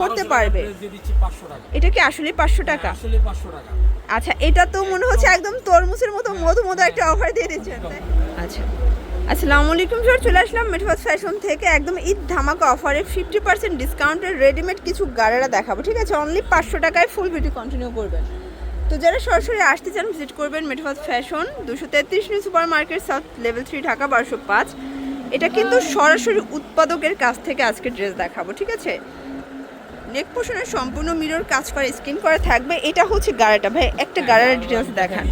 করতে পারবে। এটা কি আসলে 500 টাকা? আসলে 500 টাকা। আচ্ছা, এটা তো মনে হচ্ছে একদম তরমুজের মতো মধু মধু একটা অফার দিয়ে দিচ্ছেন। আচ্ছা, আসসালামু আলাইকুম স্যার, চলে আসলাম মেট্রোফাস ফ্যাশন থেকে একদম ঈদ ধামাকা অফারে 50% ডিসকাউন্টের রেডিমেড কিছু গাড়ারা দেখাবো। ঠিক আছে, অনলি 500 টাকায় ফুল ভিডিও কন্টিনিউ করবেন। তো যারা সরাসরি আসতে চান ভিজিট করবেন মেট্রোফাস fashion, 233 new super market, south level 3, Dhaka 1205। এটা কিন্তু সরাসরি উৎপাদকের কাছ থেকে আজকে ড্রেস দেখাবো। ঠিক আছে, নেক পোর্শনের সম্পূর্ণ মিরর কাজ করে স্ক্রিন করা থাকবে। এটা হচ্ছে গাড়াটা, ভাই একটা গাড়ার ডিটেইলস দেখান।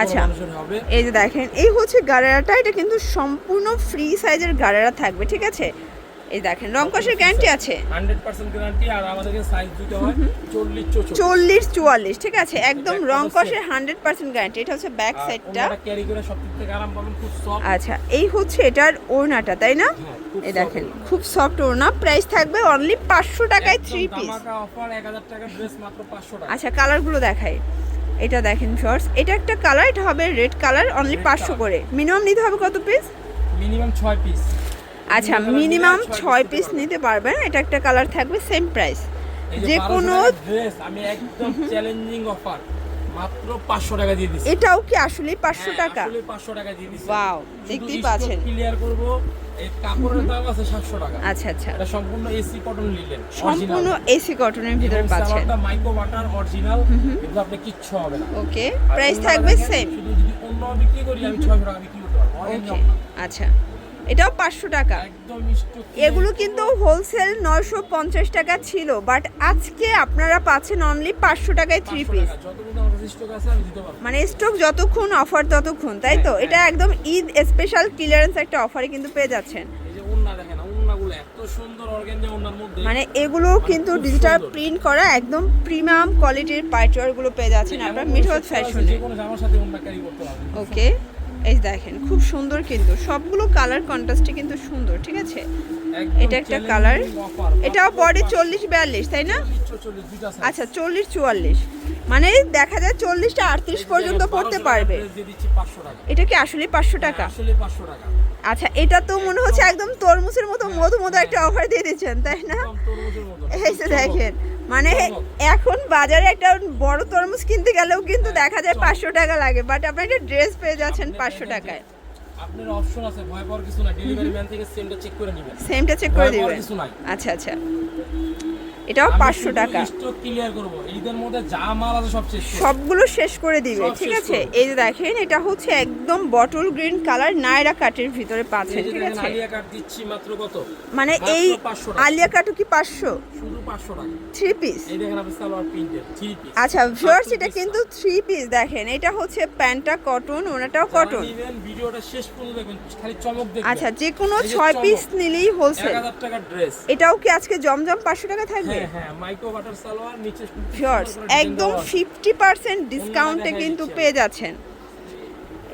আচ্ছা, এই যে দেখেন, এই হচ্ছে গাড়াটা, এটা কিন্তু সম্পূর্ণ ফ্রি সাইজের গাড়ারা থাকবে। ঠিক আছে, এই দেখেন রং কষের গ্যারান্টি আছে 100% গ্যারান্টি। আর আমাদের সাইজ দুটো হয় 40 44। ঠিক আছে, একদম রং কষের 100% গ্যারান্টি। এটা হচ্ছে ব্যাক সাইডটা, ক্যারি করে সবথেকে আরাম পাবেন, খুব সফট। আচ্ছা, এই হচ্ছে এটার ওড়নাটা, তাই না? এই দেখেন খুব সফট ওড়না। প্রাইস থাকবে অনলি 500 টাকায় 3 পিস। ধামাকা অফার, 1000 টাকা ড্রেস মাত্র 500 টাকা। আচ্ছা, কালারগুলো দেখাই। এটা দেখেন শর্টস, এটা একটা কালার, এটা হবে রেড কালার, অনলি 500 করে। মিনিমাম নিতে হবে কত পিস? Minimum 6 piece. আচ্ছা, মিনিমাম 6 পিস নিতে পারবেন। এটা একটা কালার থাকবে, সেম প্রাইস। যে কোনো ড্রেস আমি একদম চ্যালেঞ্জিং অফার মাত্র 500 টাকা দিয়ে দিচ্ছি। এটাও কি আসলে 500 টাকা? আসলে 500 টাকা দিয়ে দিচ্ছি। ওয়াও, দেখতেই পাচ্ছেন। ক্লিয়ার করব, এই কাপড়ের দাম আছে 700 টাকা। আচ্ছা আচ্ছা, এটা সম্পূর্ণ এসি কটন লিলেন, সম্পূর্ণ এসি কটনের ভিতরে পাচ্ছেন। এটা মাইক্রো বাটার অরিজিনাল, এগুলো আপনি কিচ্ছু হবে না। ওকে, প্রাইস থাকবে সেম। শুধু যদি অন্য বিক্রি করি আমি 600 টাকা বিক্রি করতে পারবো। ওকে, আচ্ছা, এটাও 500 টাকা। একদম স্টক। এগুলো কিন্তু হোলসেল 950 টাকা ছিল, বাট আজকে আপনারা পাচ্ছেন অনলি 500 টাকায় 3 পিস। মানে স্টক যতক্ষণ অফার ততক্ষণ, তাই তো? এটা একদম ঈদ স্পেশাল ক্লিয়ারেন্স একটা অফারে কিন্তু পেয়ে যাচ্ছেন। এই যে ওন্না দেখেন, ওন্নাগুলো এত সুন্দর অর্গানজা ওন্নার মধ্যে। মানে এগুলো কিন্তু ডিজিটাল প্রিন্ট করা একদম প্রিমিয়াম কোয়ালিটির পাইচার গুলো পেয়ে যাচ্ছেন আপনারা মেট্রোফাস ফ্যাশনে। যে কোনো জামার সাথে ওন্না ক্যারি করতে পারবেন। ওকে, এই দেখেন খুব সুন্দর, কিন্তু সবগুলো কালার কন্ট্রাস্টে কিন্তু সুন্দর। ঠিক আছে, এটা একটা কালার, এটাও বডি 40 42, তাই না? আচ্ছা, 40 44, মানে দেখা যায় 40 টা 38 পর্যন্ত পড়তে পারবে। এটা কি আসলে 500 টাকা? আসলে 500 টাকা। আচ্ছা, এটা তো মনে হচ্ছে একদম তরমুজের মতো মধু মধু একটা অফার দিয়ে দিচ্ছেন, তাই না? এই যে দেখেন, মানে এখন বাজারে একটা বড় তরমুজ কিনতে গেলেও কিন্তু দেখা যায় 500 টাকা লাগে, বাট আপনি একটা ড্রেস পেয়ে যাচ্ছেন 500 টাকায়। আপনার অপশন আছে, ভয় পাওয়ার কিছু না, ডেলিভারি ম্যান থেকে সেমটা চেক করে নেবেন। সেমটা চেক করে দিবেন। আচ্ছা আচ্ছা, এটাও 500 টাকা। স্টক ক্লিয়ার করব, ঈদের মধ্যে যা মাল আছে সব শেষ, সবগুলো শেষ করে দিবে। ঠিক আছে, এই যে দেখেন, এটা হচ্ছে একদম বটল গ্রিন কালার, নায়রা কাটের ভিতরে পাচ্ছেন। ঠিক আছে, আলিয়া কাট দিচ্ছি মাত্র কত? মানে এই আলিয়া কাটও কি 500? শুধু 500 টাকা 3 পিস। এই দেখেন আপনি সালোয়ার প্রিন্টের 3 পিস। আচ্ছা ভিউয়ার্স, এটা কিন্তু 3 পিস। দেখেন, এটা হচ্ছে প্যান্টটা কটন, ওনাটাও কটন। ইভেন ভিডিওটা শেষ পর্যন্ত দেখবেন, খালি চমক দেখবেন। আচ্ছা, যে কোনো 6 পিস নিলেই হোলসেল। 1000 টাকা ড্রেস। এটাও কি আজকে জমজম 500 টাকা থাকবে? হ্যাঁ হ্যাঁ, মাইক্রো বাটার সালোয়ার, নিচে ভিউয়ার্স একদম 50% ডিসকাউন্টে কিন্তু পেয়ে যাচ্ছেন।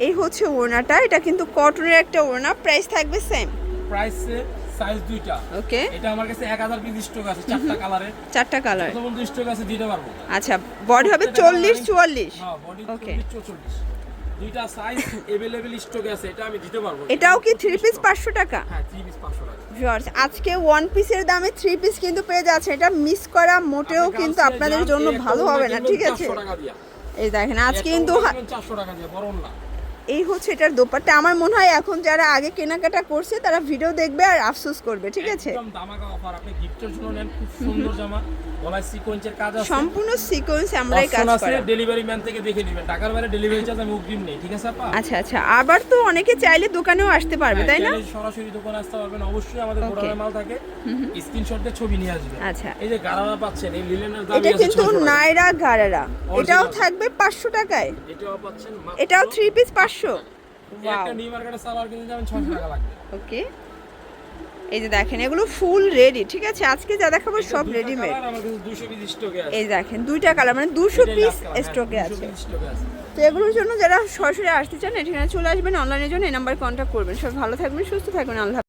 এই হচ্ছে ওড়নাটা, এটা কিন্তু কটনের একটা ওড়না। প্রাইস থাকবে সেম। প্রাইসে সাইজ দুইটা। ওকে, এটা আমার কাছে 1000 পিস স্টক আছে, চারটা কালারে। চারটা কালার। কত বন্ধু স্টক আছে দিতে পারবো। আচ্ছা, বডি হবে 40 44। হ্যাঁ, বডি ওকে, 40 44, দুইটা সাইজ अवेलेबल স্টকে আছে, এটা আমি দিতে পারবো। এটাও কি 3 পিস 500 টাকা? হ্যাঁ, 3 পিস 500 টাকা। ভিউয়ার্স আজকে 1 পিসের দামে 3 পিস কিন্তু পেয়ে যাচ্ছে। এটা মিস করা মোটেও কিন্তু আপনাদের জন্য ভালো হবে না। ঠিক আছে, 400 টাকা দিয়া। এই দেখেন আজকে কিন্তু 400 টাকা দিয়ে বড় না। এই হচ্ছে এটার দোপাট্টা। আমার মনে হয় এখন যারা আগে কেনাকাটা করছে তারা ভিডিও দেখবে আর আফসোস করবে। ঠিক আছে, একদম ধামাকা অফার, আপনি গিফটের জন্য নেন, খুব সুন্দর জামা, গলায় সিকোয়েন্সের কাজ আছে, সম্পূর্ণ সিকোয়েন্স আমরাই কাজ করি। ডেলিভারি ম্যান থেকে দেখে নেবেন, টাকার বাইরে ডেলিভারি চার্জ আমি অগ্রিম নেই। ঠিক আছে আপা? আচ্ছা আচ্ছা, আবার তো অনেকে চাইলে দোকানেও আসতে পারবে, তাই না? সরাসরি দোকানে আসতে পারবেন, অবশ্যই আমাদের গোডাউনে মাল থাকে, স্ক্রিনশট দিয়ে ছবি নিয়ে আসবেন। আচ্ছা, এই যে গারারা পাচ্ছেন, এই লিলেনের দাম এটা কিন্তু নায়রা গারারা, এটাও থাকবে 500 টাকায়। এটাও পাচ্ছেন, এটাও 3 পিস 500। একটা নিউ মার্কেটে সালোয়ার কিনতে যাবেন 600 টাকা লাগবে। ওকে, এই যে দেখেন এগুলো ফুল রেডি। ঠিক আছে, আজকে যা দেখাবো সব রেডিমেড। আমার কাছে 200 পিস স্টকে আছে। এই দেখেন দুইটা কালার, মানে 200 পিস স্টকে আছে। তো এগুলোর জন্য যারা সরাসরি আসতে চান এখানে চলে আসবেন, অনলাইনের জন্য এই নাম্বারে কন্ট্যাক্ট করবেন। সব ভালো থাকবেন, সুস্থ থাকবেন, আল্লাহ।